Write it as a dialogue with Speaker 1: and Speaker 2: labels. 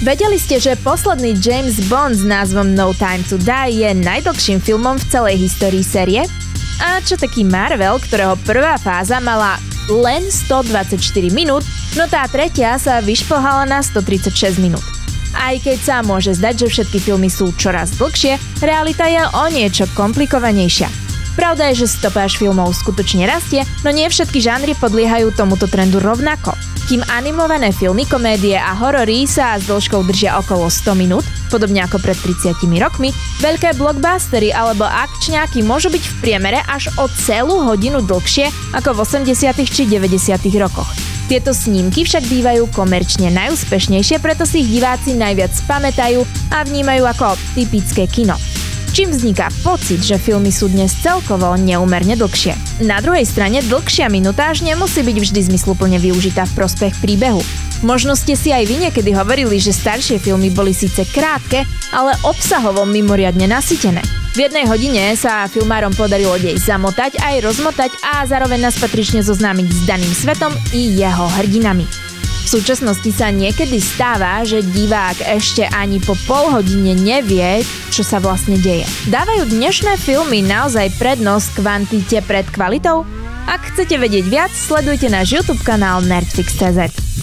Speaker 1: Vedeli ste, že posledný James Bond s názvom No Time to Die je najdlhším filmom v celej histórii série? A čo taký Marvel, ktorého prvá fáza mala len 124 minút, no tá tretia sa vyšplhala na 136 minút. Aj keď sa môže zdať, že všetky filmy sú čoraz dlhšie, realita je o niečo komplikovanejšia. Pravda je, že stopáž filmov skutočne rastie, no nie všetky žánry podliehajú tomuto trendu rovnako. Kým animované filmy, komédie a horory sa s dĺžkou držia okolo 100 minút, podobne ako pred 30 rokmi, veľké blockbustery alebo akčňáky môžu byť v priemere až o celú hodinu dlhšie ako v 80. či 90. rokoch. Tieto snímky však bývajú komerčne najúspešnejšie, preto si ich diváci najviac pamätajú a vnímajú ako typické kino. Čím vzniká pocit, že filmy sú dnes celkovo neúmerne dlhšie. Na druhej strane dlhšia minutáž nemusí byť vždy zmysluplne využitá v prospech príbehu. Možno ste si aj vy niekedy hovorili, že staršie filmy boli síce krátke, ale obsahovo mimoriadne nasýtené. V jednej hodine sa filmárom podarilo dej zamotať aj rozmotať a zároveň nás patrične zoznámiť s daným svetom i jeho hrdinami. V súčasnosti sa niekedy stáva, že divák ešte ani po pol hodine nevie, čo sa vlastne deje. Dávajú dnešné filmy naozaj prednosť kvantite pred kvalitou? Ak chcete vedieť viac, sledujte náš YouTube kanál Nerdfix.cz.